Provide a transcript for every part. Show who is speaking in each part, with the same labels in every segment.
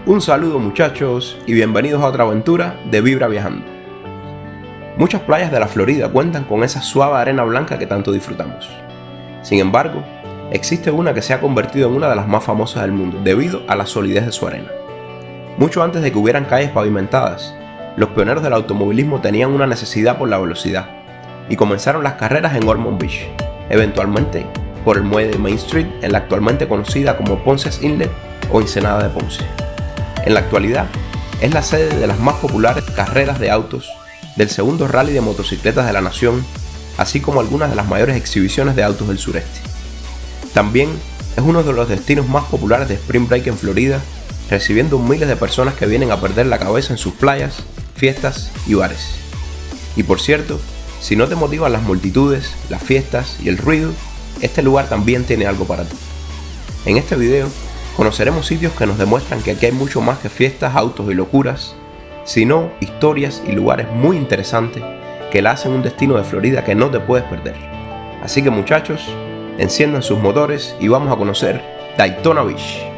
Speaker 1: Un saludo muchachos y bienvenidos a otra aventura de Vibra Viajando. Muchas playas de la Florida cuentan con esa suave arena blanca que tanto disfrutamos. Sin embargo, existe una que se ha convertido en una de las más famosas del mundo debido a la solidez de su arena. Mucho antes de que hubieran calles pavimentadas, los pioneros del automovilismo tenían una necesidad por la velocidad y comenzaron las carreras en Ormond Beach, eventualmente por el muelle de Main Street en la actualmente conocida como Ponce's Inlet o Ensenada de Ponce. En la actualidad, es la sede de las más populares carreras de autos, del segundo rally de motocicletas de la nación, así como algunas de las mayores exhibiciones de autos del sureste. También es uno de los destinos más populares de Spring Break en Florida, recibiendo miles de personas que vienen a perder la cabeza en sus playas, fiestas y bares. Y por cierto, si no te motivan las multitudes, las fiestas y el ruido, este lugar también tiene algo para ti. En este video, conoceremos sitios que nos demuestran que aquí hay mucho más que fiestas, autos y locuras, sino historias y lugares muy interesantes que la hacen un destino de Florida que no te puedes perder. Así que muchachos, enciendan sus motores y vamos a conocer Daytona Beach.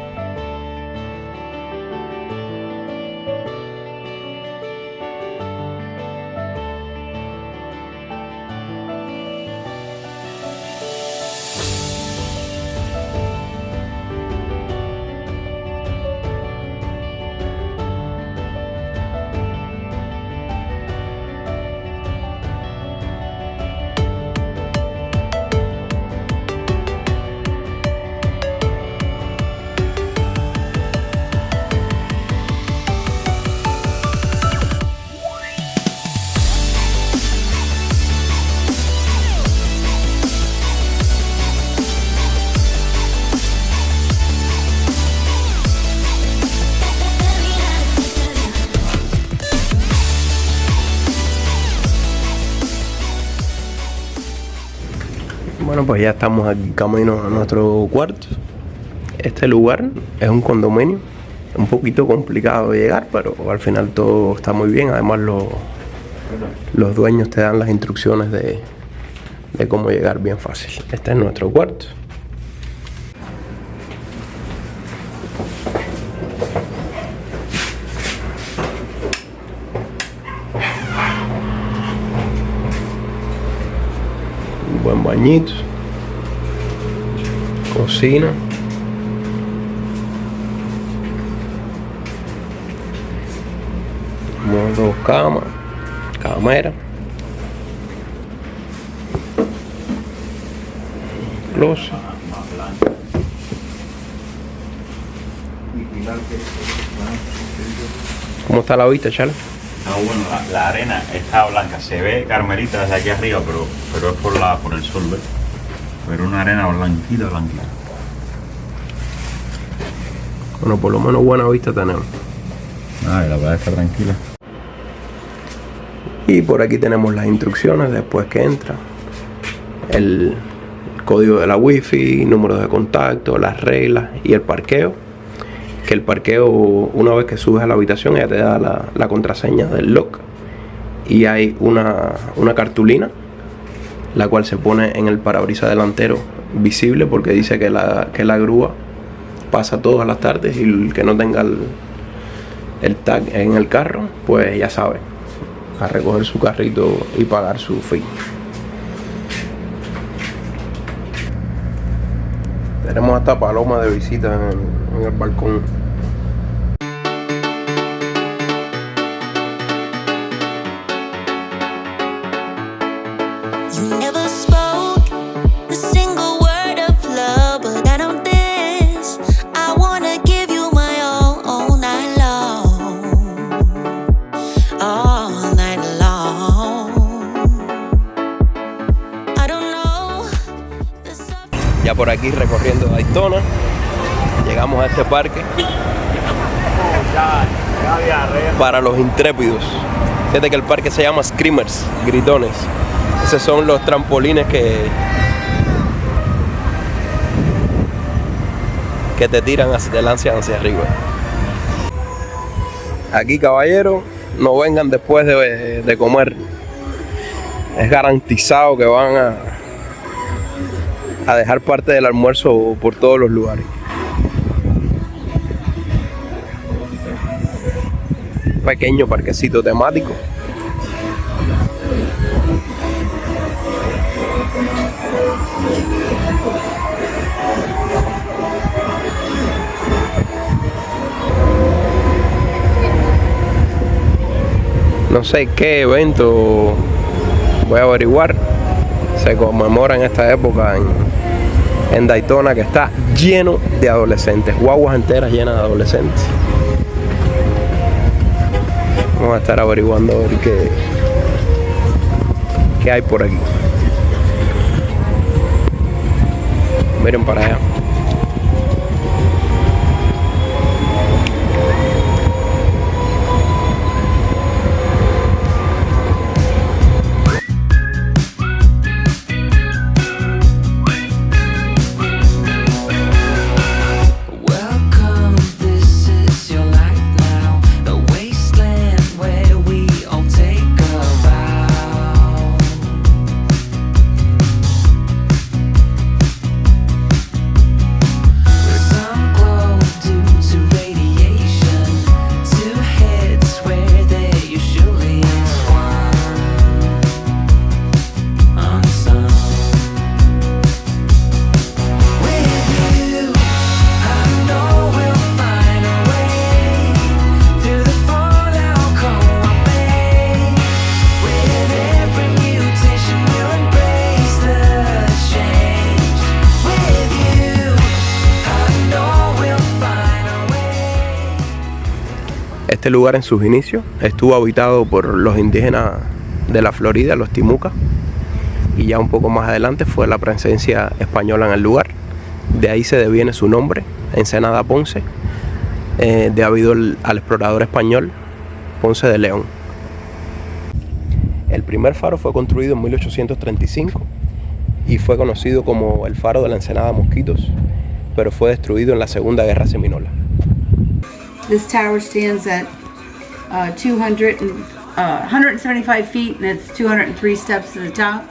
Speaker 1: Bueno, pues ya estamos aquí camino a nuestro cuarto. Este lugar es un condominio, un poquito complicado de llegar, pero al final todo está muy bien. Además los dueños te dan las instrucciones de cómo llegar bien fácil. Este es nuestro cuarto. Un buen bañito. Cocina. Tenemos dos camas, camera, closet. ¿Cómo está la vista, Charles?
Speaker 2: No, bueno, la arena está blanca, se ve carmelita desde aquí arriba, pero es por el sol, ¿ves? Pero una arena blanquita.
Speaker 1: Bueno, por lo menos buena vista tenemos.
Speaker 2: La verdad está tranquila.
Speaker 1: Y por aquí tenemos las instrucciones después que entra. El código de la wifi, números de contacto, las reglas y el parqueo. Que el parqueo, una vez que subes a la habitación, ya te da la contraseña del lock. Y hay una cartulina, la cual se pone en el parabrisas delantero visible, porque dice que la grúa pasa todas las tardes y el que no tenga el tag en el carro, pues ya sabe, a recoger su carrito y pagar su fee. Tenemos hasta paloma de visita en el balcón. Ya por aquí recorriendo Daytona, llegamos a este parque para los intrépidos. Fíjate que el parque se llama Screamers, gritones. Esos son los trampolines que te tiran, te lanzan hacia arriba. Aquí, caballero, no vengan después de comer. Es garantizado que van a dejar parte del almuerzo por todos los lugares. pequeño parquecito temático. No sé qué evento voy a averiguar. Se conmemora en esta época en Daytona, que está lleno de adolescentes, guaguas enteras llenas de adolescentes. Vamos a estar averiguando a ver qué hay por aquí. Miren para allá. Este lugar en sus inicios estuvo habitado por los indígenas de la Florida, los Timucas, y ya un poco más adelante fue la presencia española en el lugar. De ahí se deviene su nombre, Ensenada Ponce, debido al explorador español Ponce de León. El primer faro fue construido en 1835 y fue conocido como el faro de la Ensenada Mosquitos, pero fue destruido en la Segunda Guerra Seminola.
Speaker 3: This tower stands at 175 feet, and it's 203 steps to the top.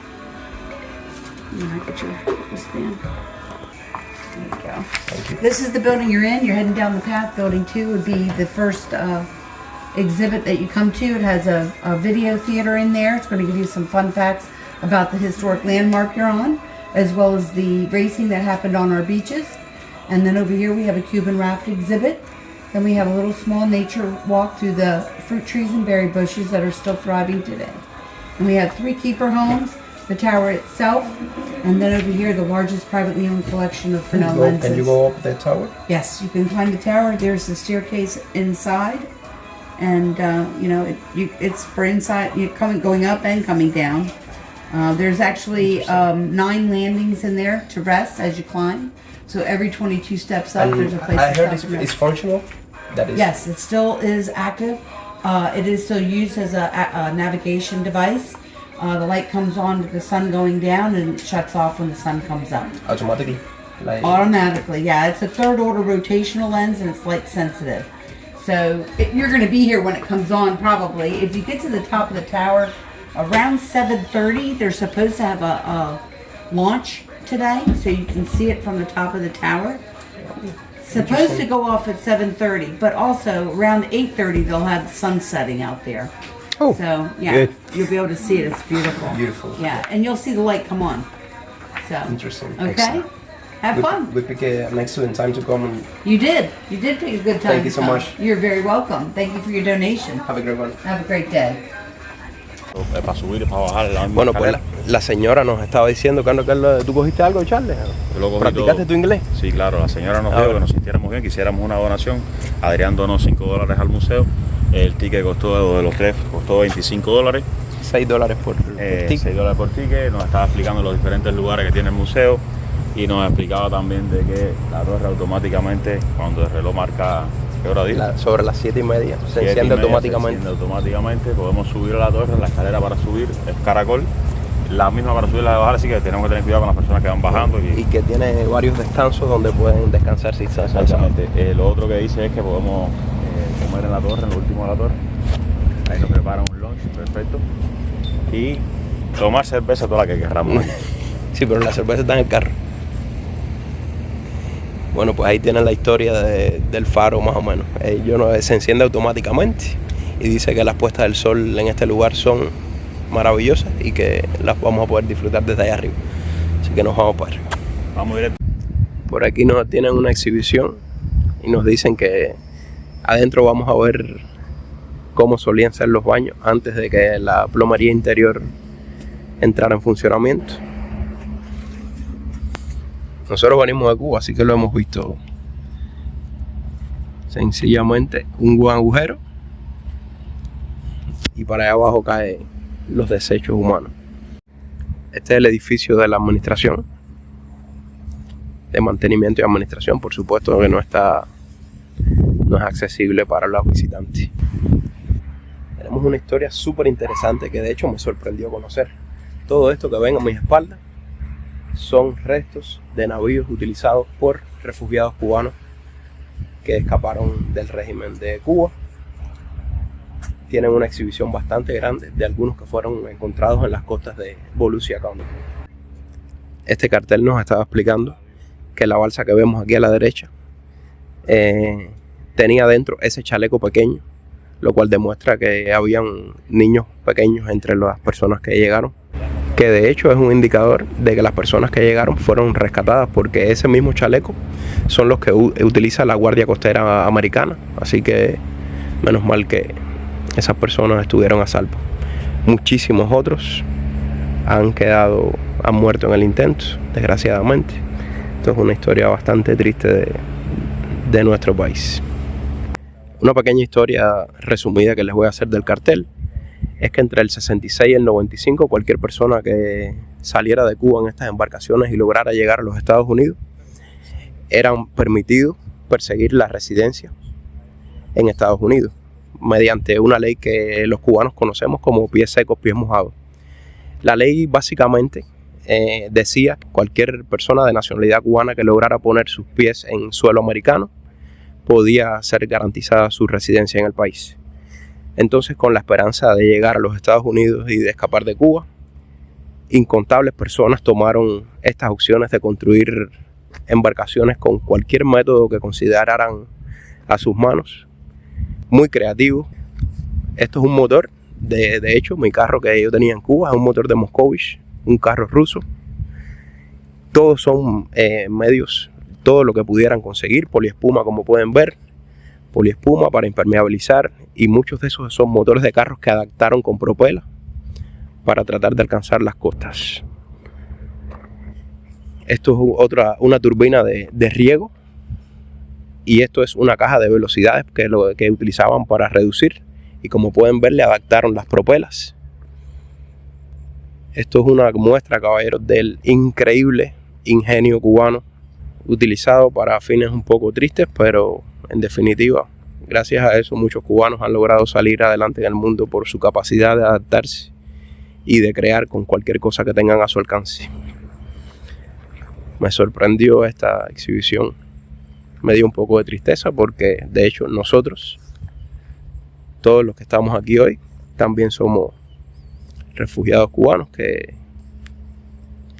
Speaker 3: Get your wristband. There you go.
Speaker 1: Thank you.
Speaker 3: This is the building you're in. You're heading down the path. Building 2 would be the first exhibit that you come to. It has a video theater in there. It's going to give you some fun facts about the historic landmark you're on, as well as the racing that happened on our beaches. And then over here we have a Cuban raft exhibit. Then we have a little small nature walk through the fruit trees and berry bushes that are still thriving today. And we have 3 keeper homes, the tower itself, and then over here the largest privately owned collection of Fresnel lenses.
Speaker 1: Can you go up the tower?
Speaker 3: Yes, you can climb the tower. There's the staircase inside, and it's for inside. Going up and coming down. There's actually 9 landings in there to rest as you climb. So every 22 steps up, there's a place
Speaker 1: I
Speaker 3: to
Speaker 1: heard
Speaker 3: stop and
Speaker 1: it's
Speaker 3: rest.
Speaker 1: functional. That is.
Speaker 3: Yes, it still is active. It is still used as a navigation device. The light comes on with the sun going down and shuts off when the sun comes up.
Speaker 1: Automatically.
Speaker 3: Automatically, yeah. It's a 3rd order rotational lens and it's light sensitive. So you're going to be here when it comes on probably. If you get to the top of the tower around 7:30, they're supposed to have a launch today, so you can see it from the top of the tower. Supposed to go off at 7:30, but also around 8:30 they'll have the sun setting out there.
Speaker 1: Oh,
Speaker 3: So yeah,
Speaker 1: good.
Speaker 3: you'll be able to see it. It's beautiful.
Speaker 1: Beautiful.
Speaker 3: Yeah, and you'll see the light come on. So
Speaker 1: Interesting.
Speaker 3: Okay,
Speaker 1: Excellent.
Speaker 3: have fun.
Speaker 1: We pick an excellent time to come and
Speaker 3: You did pick a good time.
Speaker 1: Thank you
Speaker 3: to
Speaker 1: so
Speaker 3: come.
Speaker 1: much.
Speaker 3: You're very welcome. Thank you for your donation.
Speaker 1: have a great one.
Speaker 3: Have a great day.
Speaker 2: Para subir y para bajar la misma
Speaker 1: Bueno, pues
Speaker 2: escalera.
Speaker 1: la señora nos estaba diciendo, Carlos, ¿tú cogiste algo, Charles?
Speaker 2: Yo lo cogí
Speaker 1: ¿Practicaste
Speaker 2: todo.
Speaker 1: tu inglés?
Speaker 2: Sí, claro, la señora nos dijo que nos sintiéramos bien, que hiciéramos una donación. Adrián donó $5 al museo. El ticket costó de los 3, costó $25.
Speaker 1: $6 por ticket.
Speaker 2: $6 por ticket. Nos estaba explicando los diferentes lugares que tiene el museo y nos explicaba también de que la torre automáticamente, cuando el reloj marca, ¿qué hora dice?
Speaker 1: Sobre las 7:30. Se
Speaker 2: 7:30
Speaker 1: enciende automáticamente.
Speaker 2: Se enciende automáticamente. Podemos subir a la torre. La escalera para subir es caracol. La misma para subir, la de bajar, así que tenemos que tener cuidado con las personas que van bajando.
Speaker 1: Y que tiene varios descansos donde pueden descansar si están cansados.
Speaker 2: Exactamente. Lo otro que dice es que podemos comer en la torre, en lo último de la torre. Ahí nos preparan un lunch perfecto. Y tomar cerveza toda la que queramos.
Speaker 1: Sí, pero la cerveza está en el carro. Bueno, pues ahí tienen la historia del faro más o menos. Se enciende automáticamente y dice que las puestas del sol en este lugar son maravillosas y que las vamos a poder disfrutar desde allá arriba. Así que nos vamos para arriba.
Speaker 2: Vamos directo.
Speaker 1: Por aquí nos tienen una exhibición y nos dicen que adentro vamos a ver cómo solían ser los baños antes de que la plomería interior entrara en funcionamiento. Nosotros venimos de Cuba, así que lo hemos visto. Sencillamente un buen agujero y para allá abajo caen los desechos humanos. Este es el edificio de la administración, de mantenimiento y administración, por supuesto que no es accesible para los visitantes. Tenemos una historia súper interesante que de hecho me sorprendió conocer. Todo esto que ven a mis espaldas son restos de navíos utilizados por refugiados cubanos que escaparon del régimen de Cuba. Tienen una exhibición bastante grande de algunos que fueron encontrados en las costas de Volusia County. Este cartel nos estaba explicando que la balsa que vemos aquí a la derecha tenía dentro ese chaleco pequeño, lo cual demuestra que habían niños pequeños entre las personas que llegaron, que de hecho es un indicador de que las personas que llegaron fueron rescatadas, porque ese mismo chaleco son los que utiliza la Guardia Costera Americana, así que menos mal que esas personas estuvieron a salvo. Muchísimos otros han muerto en el intento, desgraciadamente. Esto es una historia bastante triste de nuestro país. Una pequeña historia resumida que les voy a hacer del cartel es que entre el 66 y el 95 cualquier persona que saliera de Cuba en estas embarcaciones y lograra llegar a los Estados Unidos eran permitidos perseguir la residencia en Estados Unidos mediante una ley que los cubanos conocemos como pies secos, pies mojados. La ley básicamente decía que cualquier persona de nacionalidad cubana que lograra poner sus pies en suelo americano podía ser garantizada su residencia en el país. Entonces, con la esperanza de llegar a los Estados Unidos y de escapar de Cuba, incontables personas tomaron estas opciones de construir embarcaciones con cualquier método que consideraran a sus manos. Muy creativo. Esto es un motor, de hecho, mi carro que yo tenía en Cuba es un motor de Moscovich, un carro ruso. Todos son medios, todo lo que pudieran conseguir, poliespuma como pueden ver, poliespuma para impermeabilizar, y muchos de esos son motores de carros que adaptaron con propela para tratar de alcanzar las costas. Esto es una turbina de riego, y esto es una caja de velocidades que utilizaban para reducir, y como pueden ver le adaptaron las propelas. Esto es una muestra, caballeros, del increíble ingenio cubano utilizado para fines un poco tristes, pero en definitiva, gracias a eso muchos cubanos han logrado salir adelante en el mundo por su capacidad de adaptarse y de crear con cualquier cosa que tengan a su alcance. Me sorprendió esta exhibición, me dio un poco de tristeza porque de hecho nosotros, todos los que estamos aquí hoy, también somos refugiados cubanos que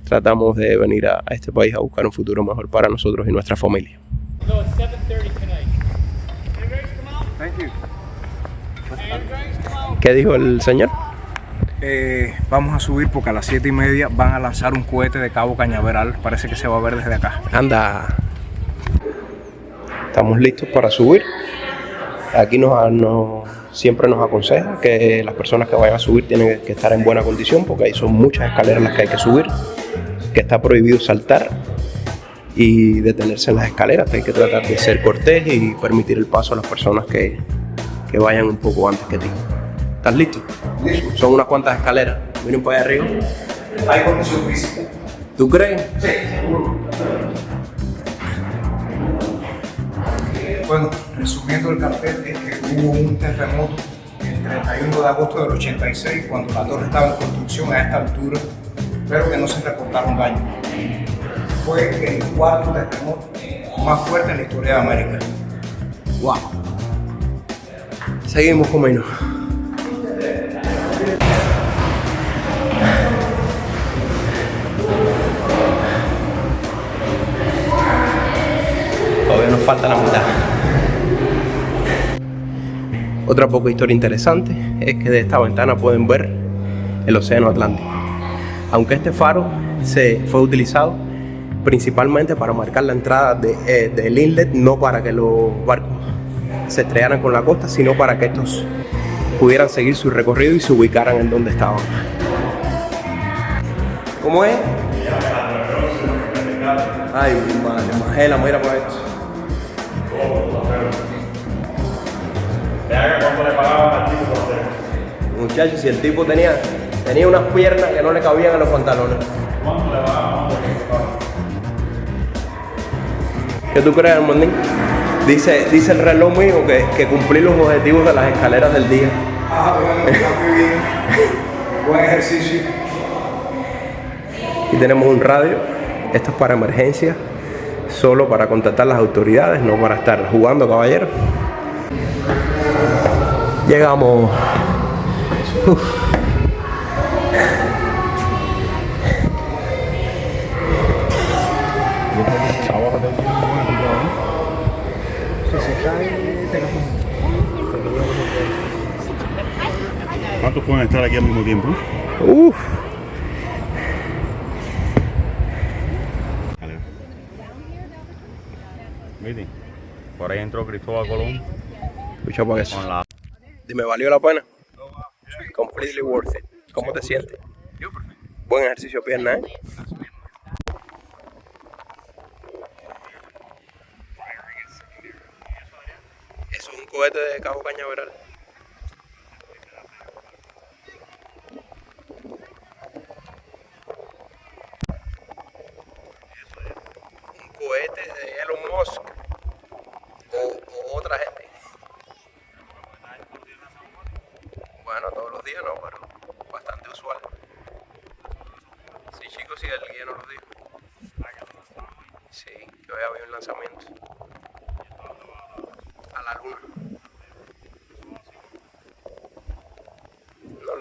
Speaker 1: tratamos de venir a este país a buscar un futuro mejor para nosotros y nuestra familia. ¿Qué dijo el señor?
Speaker 4: Vamos a subir porque a las 7:30 van a lanzar un cohete de Cabo Cañaveral. Parece que se va a ver desde acá.
Speaker 1: Anda. Estamos listos para subir. Aquí siempre nos aconseja que las personas que vayan a subir tienen que estar en buena condición, porque ahí son muchas escaleras las que hay que subir, que está prohibido saltar y detenerse en las escaleras, que hay que tratar de ser cortés y permitir el paso a las personas que vayan un poco antes que ti. ¿Estás listo? Son unas cuantas escaleras. Miren para allá arriba.
Speaker 4: Hay condición física.
Speaker 1: ¿Tú crees?
Speaker 4: Sí. Bueno, resumiendo el cartel, es que hubo un terremoto el 31 de agosto del 86, cuando la torre estaba en construcción a esta altura, pero que no se reportaron daños. Fue el cuarto terremoto más fuerte en la historia de América.
Speaker 1: ¡Wow! Seguimos comiendo. Todavía nos falta la mitad. Otra poca historia interesante es que de esta ventana pueden ver el océano Atlántico. Aunque este faro fue utilizado principalmente para marcar la entrada del inlet, no para que los barcos se estrellaran con la costa, sino para que estos pudieran seguir su recorrido y se ubicaran en donde estaban. ¿Cómo es? Ay, madre, Magela, mira por esto.
Speaker 2: ¿Cuánto le pagaban al tipo por hacer?
Speaker 1: Muchachos, si el tipo tenía unas piernas que no le cabían en los pantalones.
Speaker 2: ¿Cuánto le pagaban?
Speaker 1: ¿Qué tú crees, Armandín? Dice el reloj mío que cumplí los objetivos de las escaleras del día.
Speaker 4: Ah, bueno, está muy bien. Buen ejercicio.
Speaker 1: Aquí tenemos un radio. Esto es para emergencias, solo para contactar las autoridades, no para estar jugando, caballero. Llegamos.
Speaker 2: ¿Cuántos pueden estar aquí al mismo tiempo? ¿Viste? Por ahí entró Cristóbal Colón.
Speaker 1: Escucha para eso.
Speaker 2: Con la...
Speaker 1: Dime, ¿valió la pena? Completely worth it. ¿Cómo te sientes? Buen ejercicio de pierna, ¿eh? Eso es un cohete de Cabo Cañaveral. Un cohete de Elon Musk o otra gente. Bueno, todos los días no, pero bastante usual. Sí, chicos, sí, el guía nos lo dijo. Sí, que hoy había un lanzamiento a la luna.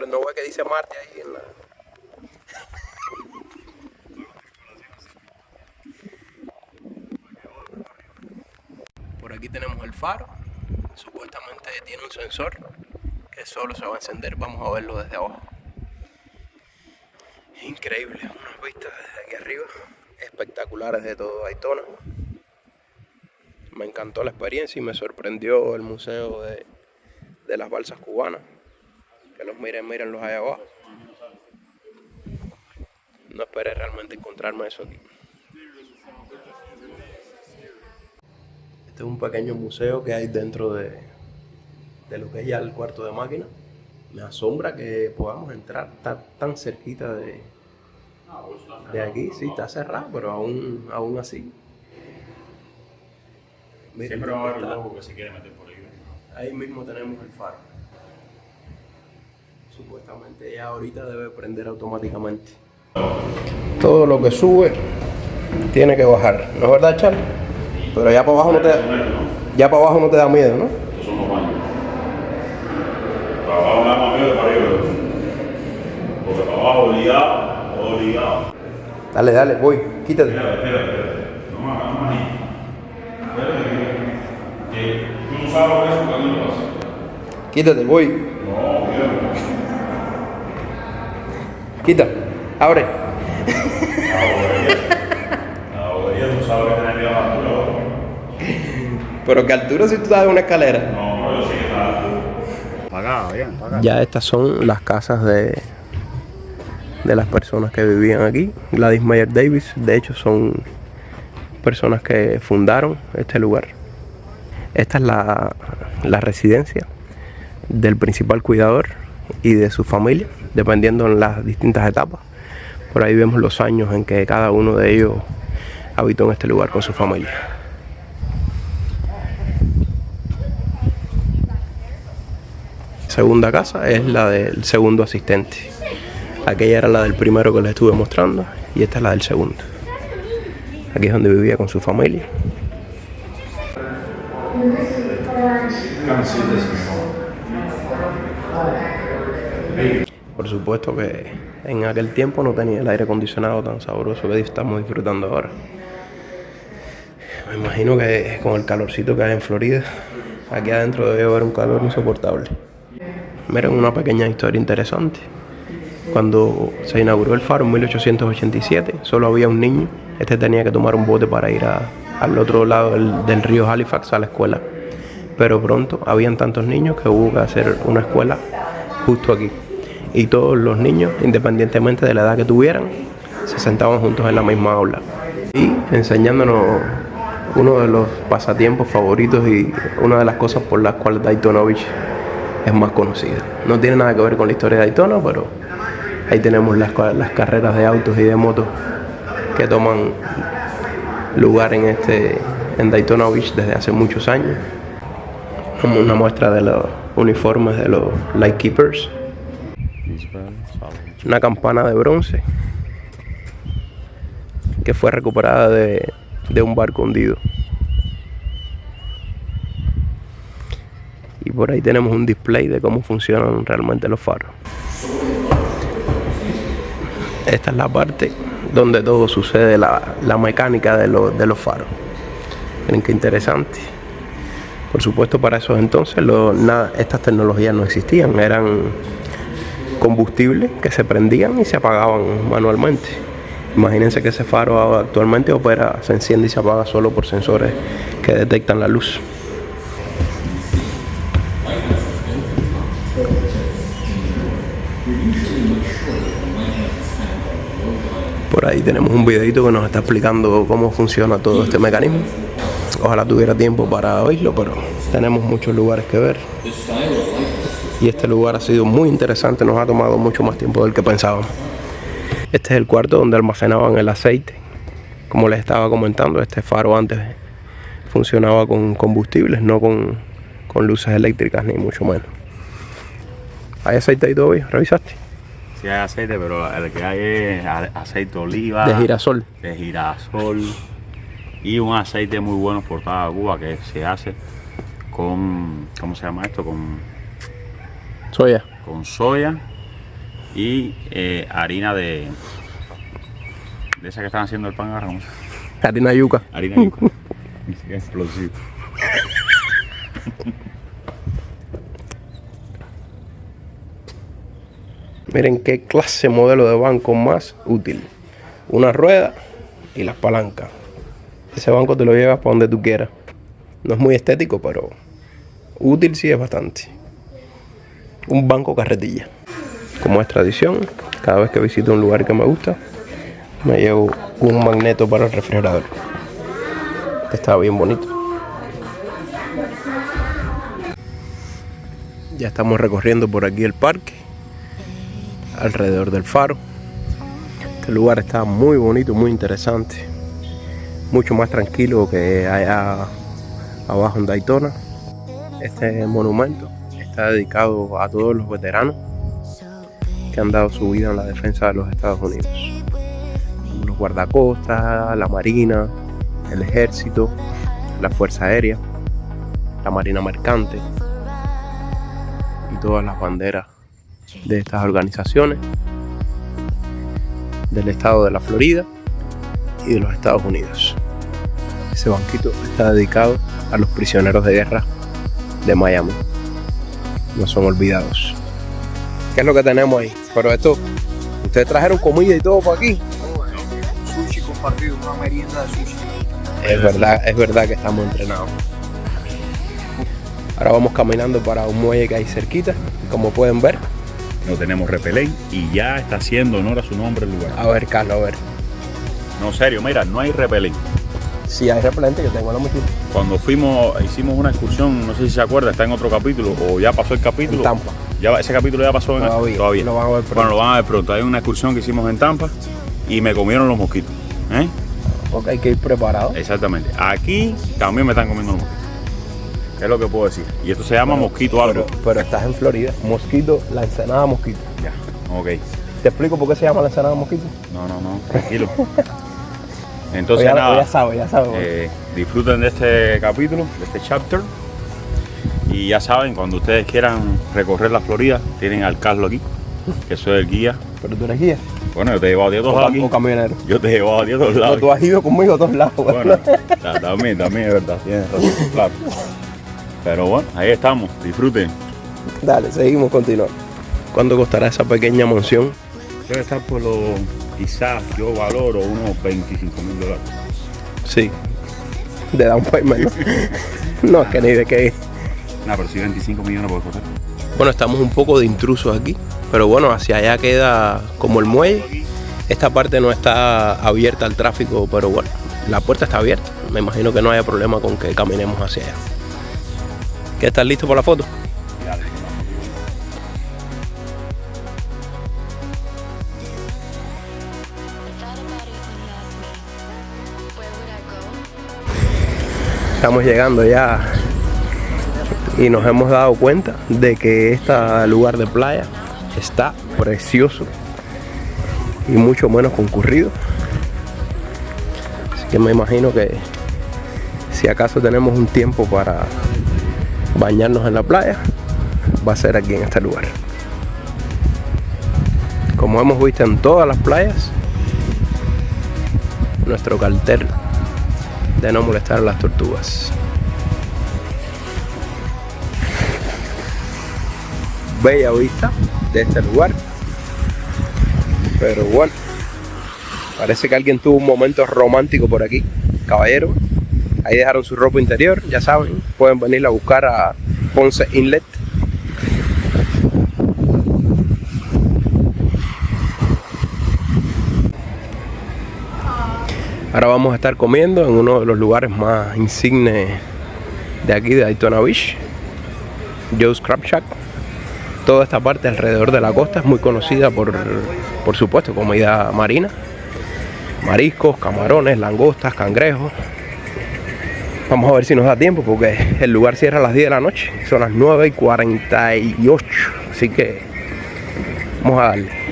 Speaker 1: No ve que dice Marte ahí en la... Por aquí tenemos el faro. Supuestamente tiene un sensor que solo se va a encender. Vamos a verlo desde abajo. Increíble, unas vistas desde aquí arriba espectaculares de todo Daytona. Me encantó la experiencia y me sorprendió el museo de las balsas cubanas. Que los mírenlos allá abajo. No esperé realmente encontrarme eso aquí. Este es un pequeño museo que hay dentro de lo que es ya el cuarto de máquina. Me asombra que podamos entrar tan cerquita de aquí. Sí, está cerrado, pero aún así. Miren,
Speaker 2: Siempre va a haber un loco que se quiere meter por ahí.
Speaker 1: ahí mismo tenemos el faro. Supuestamente ya ahorita debe prender automáticamente. Todo lo que sube tiene que bajar, ¿no es verdad, Charlie? Pero ya para abajo no te da miedo, ¿no?
Speaker 2: Estos son los baños. Para abajo me da más miedo que para arriba. Porque para abajo obligado.
Speaker 1: Dale, voy, quítate.
Speaker 2: Espérate. No más ahí. Espérate que tú no sabes lo que es un camino así.
Speaker 1: Quítate, voy.
Speaker 2: No, mira.
Speaker 1: Quita, abre.
Speaker 2: La bobería tú sabes que tenés que bajar altura ahora.
Speaker 1: Pero qué altura si tú estás en una escalera.
Speaker 2: No, yo sí que está alto. Para acá.
Speaker 1: Ya estas son las casas de las personas que vivían aquí. Gladys Mayer Davis, de hecho, son personas que fundaron este lugar. Esta es la residencia del principal cuidador y de su familia, dependiendo en las distintas etapas. Por ahí vemos los años en que cada uno de ellos habitó en este lugar con su familia. Segunda casa es la del segundo asistente. Aquella era la del primero que les estuve mostrando y esta es la del segundo. Aquí es donde vivía con su familia. Por supuesto que en aquel tiempo no tenía el aire acondicionado tan sabroso que estamos disfrutando ahora. Me imagino que con el calorcito que hay en Florida Aquí adentro debe haber un calor insoportable. Miren una pequeña historia interesante. Cuando se inauguró el faro en 1887, solo había un niño. Este tenía que tomar un bote para ir al otro lado del río Halifax a la escuela. Pero pronto habían tantos niños que hubo que hacer una escuela justo aquí. Y todos los niños, independientemente de la edad que tuvieran, se sentaban juntos en la misma aula. Y enseñándonos uno de los pasatiempos favoritos y una de las cosas por las cuales Daytona Beach es más conocida. No tiene nada que ver con la historia de Daytona, pero ahí tenemos las carreras de autos y de motos que toman lugar en Daytona Beach desde hace muchos años. Una muestra de los uniformes de los Lightkeepers. Una campana de bronce que fue recuperada de un barco hundido. Y por ahí tenemos un display de cómo funcionan realmente los faros. Esta es la parte donde todo sucede, la mecánica de los faros. Miren qué interesante. Por supuesto, para esos entonces estas tecnologías no existían. Eran combustibles que se prendían y se apagaban manualmente. Imagínense que ese faro actualmente se enciende y se apaga solo por sensores que detectan la luz. Por ahí tenemos un videito que nos está explicando cómo funciona todo este mecanismo. Ojalá tuviera tiempo para oírlo, pero tenemos muchos lugares que ver. Y este lugar ha sido muy interesante, nos ha tomado mucho más tiempo del que pensábamos. Este es el cuarto donde almacenaban el aceite. Como les estaba comentando, este faro antes funcionaba con combustibles, no con luces eléctricas, ni mucho menos. ¿Hay aceite ahí todavía? ¿Revisaste?
Speaker 2: Sí hay aceite, pero el que hay es aceite de oliva.
Speaker 1: De girasol.
Speaker 2: De girasol. Y un aceite muy bueno exportado a Cuba que se hace con, ¿cómo se llama esto? Con
Speaker 1: soya.
Speaker 2: Con soya y harina de esa que están haciendo el pan ahora.
Speaker 1: Harina yuca.
Speaker 2: Harina yuca. Explosivo.
Speaker 1: Miren qué clase de modelo de banco más útil. Una rueda y las palancas. Ese banco te lo llevas para donde tú quieras. No es muy estético, pero útil sí es bastante. Un banco carretilla. Como es tradición, cada vez que visito un lugar que me gusta, me llevo un magneto para el refrigerador. Que está bien bonito. Ya estamos recorriendo por aquí el parque, alrededor del faro. Este lugar está muy bonito, muy interesante. Mucho más tranquilo que allá abajo en Daytona. Este monumento está dedicado a todos los veteranos que han dado su vida en la defensa de los Estados Unidos. Los guardacostas, la marina, el ejército, la fuerza aérea, la marina mercante y todas las banderas de estas organizaciones del estado de la Florida y de los Estados Unidos. Ese banquito está dedicado a los prisioneros de guerra de Miami. No son olvidados. ¿Qué es lo que tenemos ahí? Pero esto, ustedes trajeron comida y todo por aquí.
Speaker 4: Sushi compartido, una merienda de sushi.
Speaker 1: Es verdad que estamos entrenados. Ahora vamos caminando para un muelle que hay cerquita. Como pueden ver,
Speaker 2: No tenemos repelén y ya está haciendo honor a su nombre el lugar.
Speaker 1: a ver, Carlos, a ver.
Speaker 2: No, serio, mira, no hay repelén.
Speaker 1: Si hay repelente, yo tengo la mochila.
Speaker 2: Cuando hicimos una excursión, no sé si se acuerda, está en otro capítulo o ya pasó el capítulo.
Speaker 1: En Tampa.
Speaker 2: Ese capítulo ya pasó todavía.
Speaker 1: Lo van a ver pronto.
Speaker 2: Bueno, lo van a ver pronto. Hay una excursión que hicimos en Tampa y me comieron los mosquitos.
Speaker 1: Porque hay que ir preparado.
Speaker 2: Exactamente. Aquí también me están comiendo los mosquitos. ¿Qué es lo que puedo decir? Y esto se llama mosquito algo.
Speaker 1: Pero estás en Florida. Mosquito, la ensenada mosquito.
Speaker 2: Ya, ok.
Speaker 1: ¿Te explico por qué se llama la ensenada mosquito?
Speaker 2: No, tranquilo. Entonces nada,
Speaker 1: ya sabe.
Speaker 2: disfruten de este capítulo, de este chapter. Y ya saben, cuando ustedes quieran recorrer la Florida, tienen al Carlos aquí, que soy el guía.
Speaker 1: Pero tú eres guía.
Speaker 2: Bueno, yo te he llevado a ti a todos lados aquí.
Speaker 1: O camionero.
Speaker 2: Yo te he llevado a ti a todos lados.
Speaker 1: No, tú has ido conmigo a todos lados.
Speaker 2: Bueno, también es verdad, tienes razón, claro. Pero bueno, ahí estamos, disfruten.
Speaker 1: Dale, seguimos continuando. ¿Cuánto costará esa pequeña mansión?
Speaker 2: Debe estar por los, quizás yo valoro unos $25,000.
Speaker 1: Sí, de down payment, ¿no? No, es que ni de qué.
Speaker 2: Nah, pero sí 25 millones por costar.
Speaker 1: Bueno, estamos un poco de intrusos aquí, pero bueno, hacia allá queda como el muelle. Esta parte no está abierta al tráfico, pero bueno, la puerta está abierta. Me imagino que no haya problema con que caminemos hacia allá. ¿Qué, estás listo para la foto? Estamos llegando ya y nos hemos dado cuenta de que este lugar de playa está precioso y mucho menos concurrido. Así que me imagino que si acaso tenemos un tiempo para bañarnos en la playa, va a ser aquí en este lugar. Como hemos visto en todas las playas, nuestro cartel de no molestar a las tortugas. Bella vista de este lugar, pero bueno, parece que alguien tuvo un momento romántico por aquí. Caballero, ahí dejaron su ropa interior, ya saben, pueden venir a buscar a Ponce Inlet. Ahora vamos a estar comiendo en uno de los lugares más insignes de aquí de Daytona Beach, Joe's Crab Shack. Toda esta parte alrededor de la costa es muy conocida por supuesto, comida marina. Mariscos, camarones, langostas, cangrejos. Vamos a ver si nos da tiempo porque el lugar cierra a las 10 de la noche. Son las 9:48, así que vamos a darle.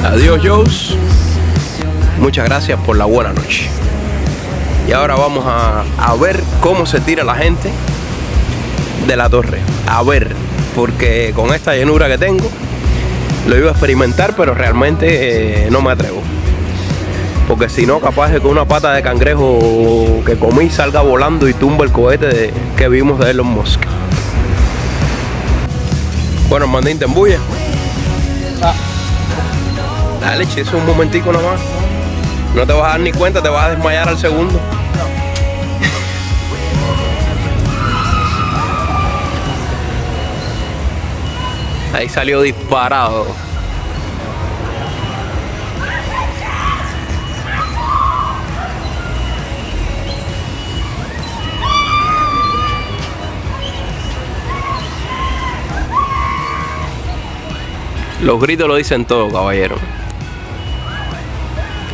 Speaker 1: Adiós, Joe's. Muchas gracias por la buena noche. Y ahora vamos a ver cómo se tira la gente de la torre. A ver, porque con esta llenura que tengo, lo iba a experimentar, pero realmente no me atrevo. Porque si no, capaz de que una pata de cangrejo que comí salga volando y tumba el cohete que vimos de Elon Musk. Bueno, Mandín, te embulla. Dale, che, eso un momentico nomás. No te vas a dar ni cuenta, te vas a desmayar al segundo. Ahí salió disparado. Los gritos lo dicen todo, caballero.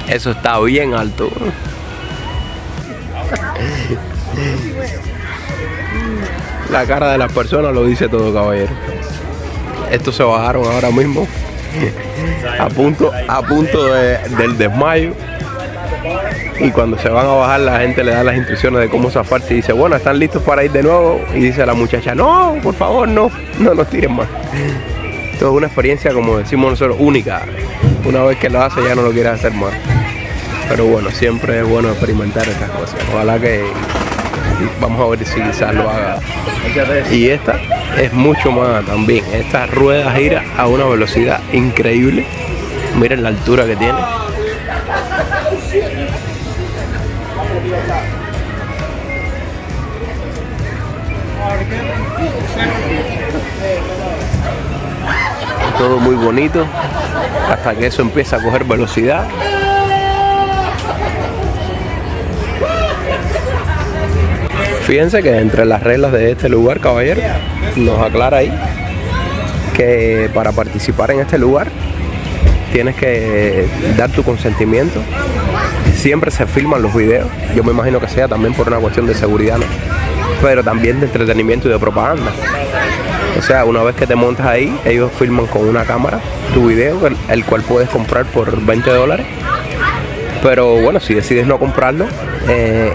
Speaker 1: Eso está bien alto. La cara de las personas lo dice todo, caballero. Estos se bajaron ahora mismo a punto del desmayo. Y cuando se van a bajar, la gente le da las instrucciones de cómo zafarse y dice, bueno, ¿están listos para ir de nuevo? Y dice la muchacha, no, por favor, no nos tiren más. Esto es una experiencia, como decimos nosotros, única. Una vez que lo haces ya no lo quieres hacer más. Pero bueno, siempre es bueno experimentar estas cosas. Ojalá que vamos a ver si quizás lo haga. Y esta es mucho más también. Esta rueda gira a una velocidad increíble. Miren la altura que tiene. Todo muy bonito hasta que eso empieza a coger velocidad. Fíjense que entre las reglas de este lugar, caballero, nos aclara ahí que para participar en este lugar tienes que dar tu consentimiento. Siempre se filman los videos. Yo me imagino que sea también por una cuestión de seguridad, ¿no? Pero también de entretenimiento y de propaganda. O sea, una vez que te montas ahí, ellos filman con una cámara tu video, el cual puedes comprar por $20. Pero bueno, si decides no comprarlo,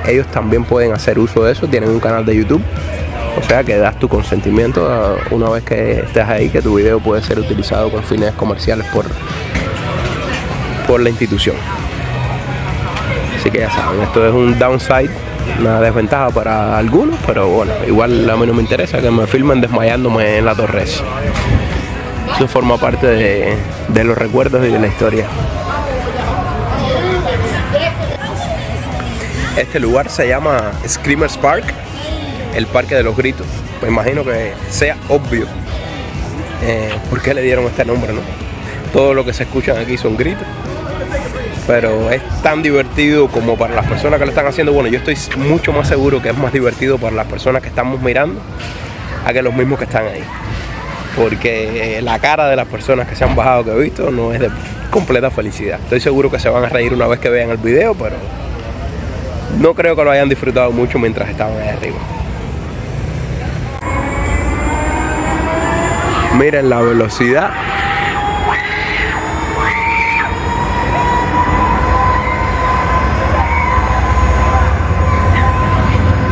Speaker 1: ellos también pueden hacer uso de eso. Tienen un canal de YouTube O sea que das tu consentimiento una vez que estés ahí, que tu video puede ser utilizado con fines comerciales por la institución. Así que ya saben, esto es un downside, una desventaja para algunos, pero bueno, igual a mí no me interesa que me filmen desmayándome en la torre. Eso forma parte de los recuerdos y de la historia. Este lugar se llama Screamers Park, el parque de los gritos. Me imagino que sea obvio por qué le dieron este nombre, ¿no? Todo lo que se escuchan aquí son gritos, pero es tan divertido como para las personas que lo están haciendo. Bueno, yo estoy mucho más seguro que es más divertido para las personas que estamos mirando a que los mismos que están ahí, porque la cara de las personas que se han bajado, que he visto, no es de completa felicidad. Estoy seguro que se van a reír una vez que vean el video, pero no creo que lo hayan disfrutado mucho mientras estaban ahí arriba. Miren la velocidad.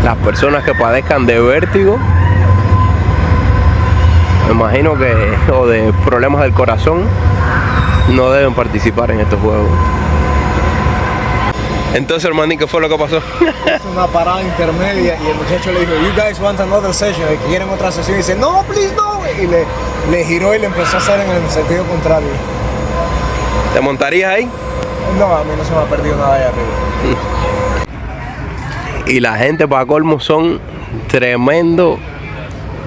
Speaker 1: Las personas que padezcan de vértigo, me imagino que, o de problemas del corazón, no deben participar en estos juegos. Entonces, hermano, ¿qué fue lo que pasó?
Speaker 4: Es una parada intermedia y el muchacho le dijo, "You guys want another session", que quieren otra sesión, y dice, "No, please, no", y le giró y le empezó a hacer en el sentido contrario.
Speaker 1: ¿Te montarías ahí?
Speaker 4: No, a mí no se me ha perdido nada allá arriba.
Speaker 1: Y la gente, para colmo, son tremendo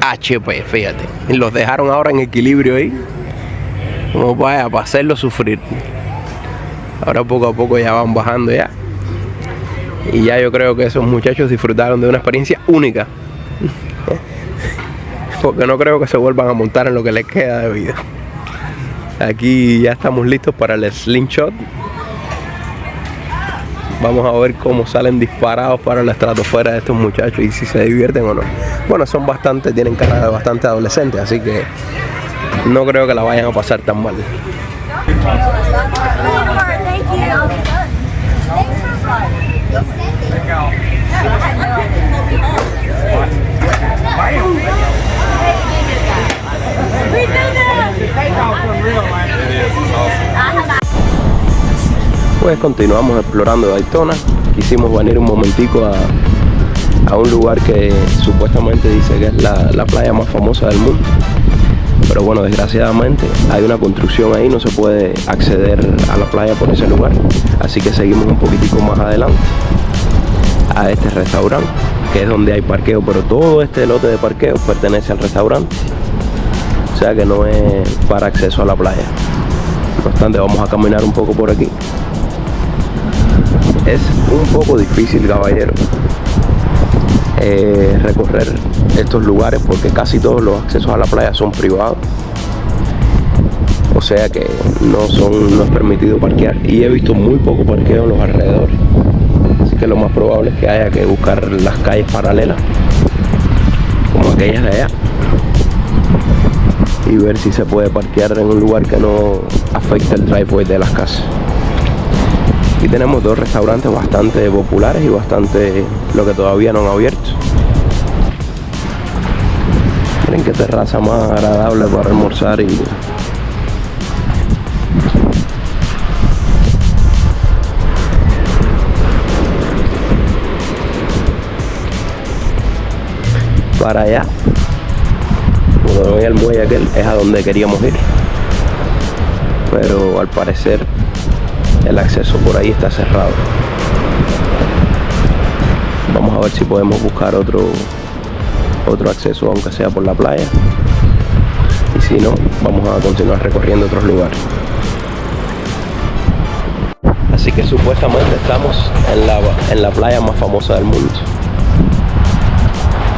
Speaker 1: HP, fíjate. Y los dejaron ahora en equilibrio ahí, como para hacerlos sufrir. Ahora poco a poco ya van bajando ya. Y ya yo creo que esos muchachos disfrutaron de una experiencia única. Porque no creo que se vuelvan a montar en lo que les queda de vida. Aquí ya estamos listos para el slingshot. Vamos a ver cómo salen disparados para la estratosfera de estos muchachos y si se divierten o no. Bueno, son bastante, tienen cara de bastante adolescentes, así que no creo que la vayan a pasar tan mal. Pues continuamos explorando Daytona. Quisimos venir un momentico a un lugar que supuestamente dice que es la playa más famosa del mundo, pero bueno, desgraciadamente hay una construcción ahí, no se puede acceder a la playa por ese lugar, así que seguimos un poquitico más adelante a este restaurante, que es donde hay parqueo, pero todo este lote de parqueo pertenece al restaurante, o sea que no es para acceso a la playa. No obstante, vamos a caminar un poco por aquí. Es un poco difícil, caballero, recorrer estos lugares porque casi todos los accesos a la playa son privados, o sea que no es permitido parquear, y he visto muy poco parqueo en los alrededores, así que lo más probable es que haya que buscar las calles paralelas como aquellas de allá y ver si se puede parquear en un lugar que no afecte el driveway de las casas. Aquí tenemos dos restaurantes bastante populares y bastante lo que todavía no han abierto. Miren qué terraza más agradable para almorzar y para allá, cuando voy al muelle aquel, es a donde queríamos ir, pero al parecer el acceso por ahí está cerrado. Vamos a ver si podemos buscar otro acceso, aunque sea por la playa, y si no, vamos a continuar recorriendo otros lugares. Así que supuestamente estamos en la playa más famosa del mundo.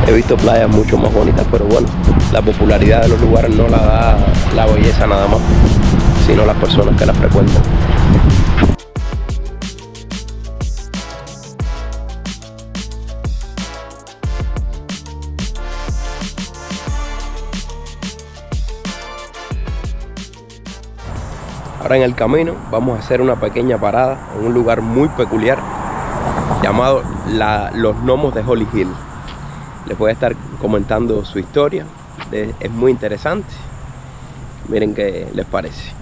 Speaker 1: He visto playas mucho más bonitas, pero bueno, la popularidad de los lugares no la da la belleza nada más, sino las personas que la frecuentan. Ahora en el camino vamos a hacer una pequeña parada en un lugar muy peculiar llamado Los Gnomos de Holly Hill. Les voy a estar comentando su historia. Es muy interesante. Miren qué les parece.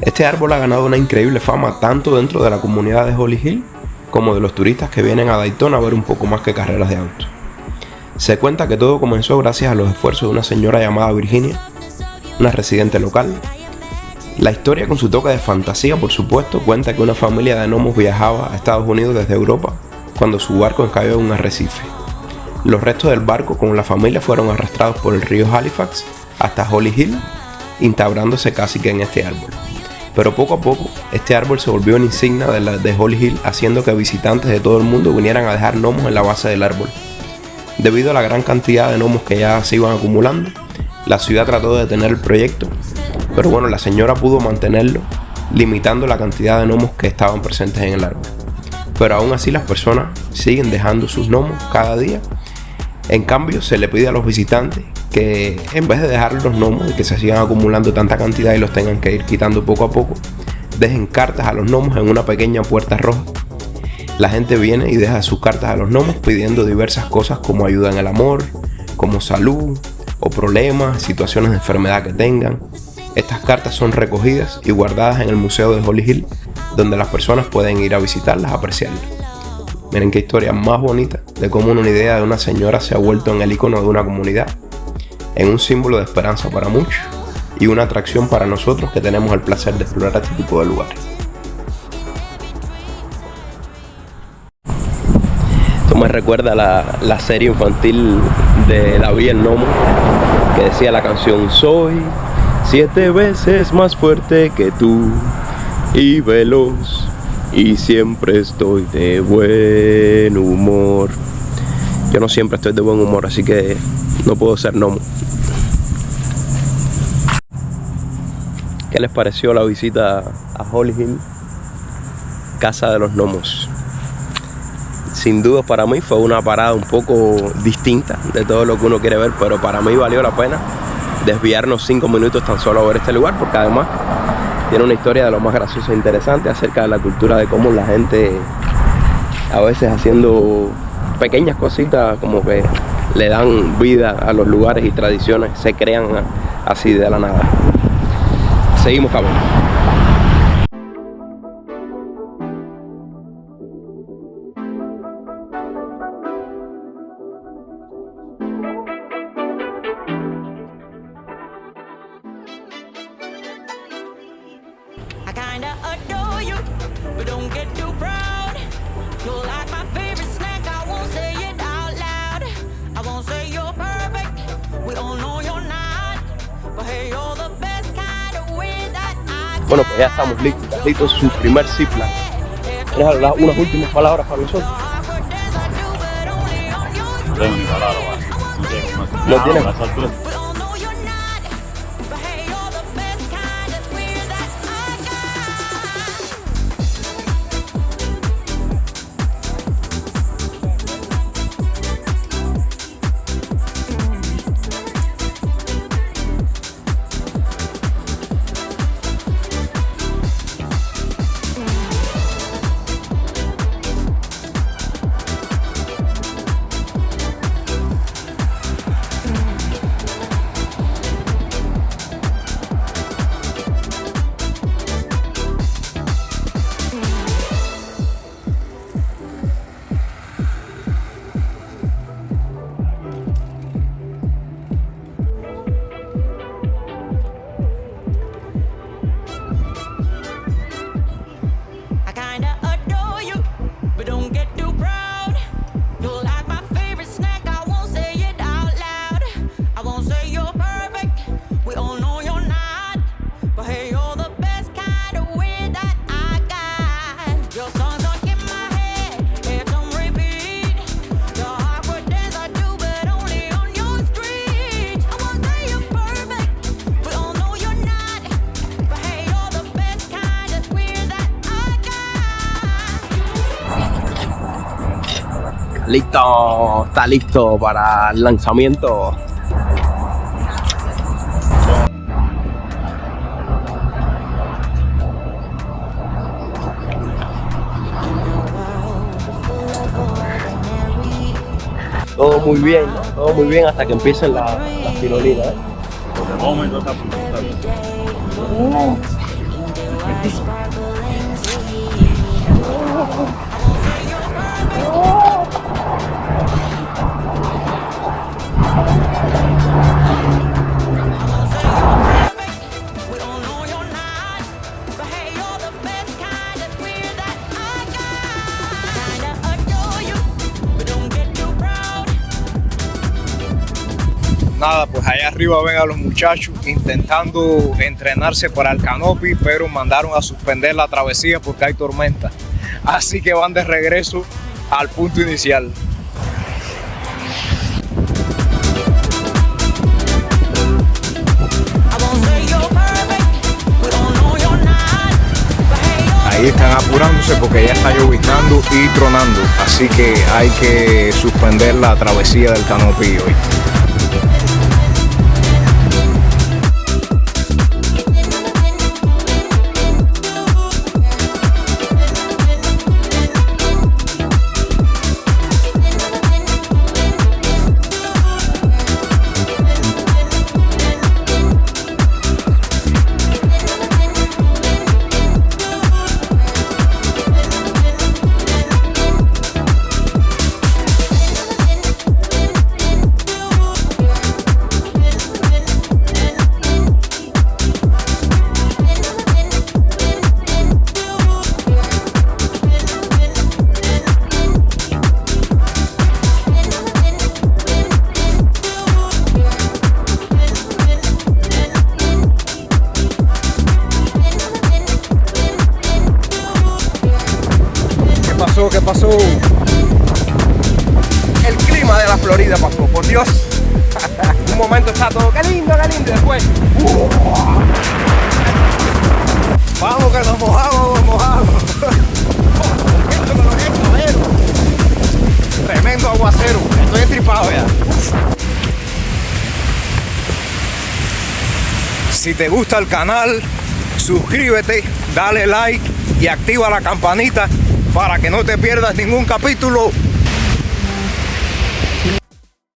Speaker 1: Este árbol ha ganado una increíble fama tanto dentro de la comunidad de Holly Hill como de los turistas que vienen a Daytona a ver un poco más que carreras de autos. Se cuenta que todo comenzó gracias a los esfuerzos de una señora llamada Virginia, una residente local. La historia, con su toque de fantasía por supuesto, cuenta que una familia de gnomos viajaba a Estados Unidos desde Europa cuando su barco cayó en un arrecife. Los restos del barco con la familia fueron arrastrados por el río Halifax hasta Holly Hill, instaurándose casi que en este árbol. Pero poco a poco, este árbol se volvió una insignia de Holly Hill, haciendo que visitantes de todo el mundo vinieran a dejar gnomos en la base del árbol. Debido a la gran cantidad de gnomos que ya se iban acumulando, la ciudad trató de detener el proyecto, pero bueno, la señora pudo mantenerlo, limitando la cantidad de gnomos que estaban presentes en el árbol. Pero aún así las personas siguen dejando sus gnomos cada día. En cambio, se le pide a los visitantes que en vez de dejar los gnomos y que se sigan acumulando tanta cantidad y los tengan que ir quitando poco a poco, dejen cartas a los gnomos en una pequeña puerta roja. La gente viene y deja sus cartas a los gnomos pidiendo diversas cosas como ayuda en el amor, como salud o problemas, situaciones de enfermedad que tengan. Estas cartas son recogidas y guardadas en el museo de Holly Hill, donde las personas pueden ir a visitarlas, a apreciarlas. Miren qué historia más bonita de cómo una idea de una señora se ha vuelto en el icono de una comunidad, en un símbolo de esperanza para muchos y una atracción para nosotros que tenemos el placer de explorar este tipo de lugares. Esto me recuerda a la serie infantil de David el Gnomo, que decía la canción: soy 7 veces más fuerte que tú y veloz, y siempre estoy de buen humor. Yo no siempre estoy de buen humor, así que no puedo ser gnomo. ¿Qué les pareció la visita a Holly Hill, Casa de los Gnomos? Sin duda para mí fue una parada un poco distinta de todo lo que uno quiere ver, pero para mí valió la pena desviarnos 5 minutos tan solo a ver este lugar, porque además tiene una historia de lo más graciosa e interesante acerca de la cultura, de cómo la gente a veces haciendo pequeñas cositas como que le dan vida a los lugares y tradiciones, se crean así de la nada. Seguimos caminando. Bueno, pues ya estamos listos, su primer zipline. ¿Quieres hablar unas últimas palabras para nosotros?
Speaker 2: No tengo ni palabras,
Speaker 1: ¿No tienes? Listo, está listo para el lanzamiento. todo muy bien, ¿no? Todo muy bien hasta que empiecen las tirolinas, ¿eh?
Speaker 2: Por el momento está bien.
Speaker 4: Nada, pues allá arriba ven a los muchachos intentando entrenarse para el canopy, pero mandaron a suspender la travesía porque hay tormenta. Así que van de regreso al punto inicial. Ahí están apurándose porque ya está lloviznando y tronando, así que hay que suspender la travesía del canopy hoy. ¿Qué pasó? El clima de la Florida pasó, por Dios. Un momento está todo, qué lindo, y después vamos que nos mojamos. Tremendo aguacero, estoy entripado ya. Si te gusta el canal, suscríbete, dale like y activa la campanita para que no te pierdas ningún capítulo.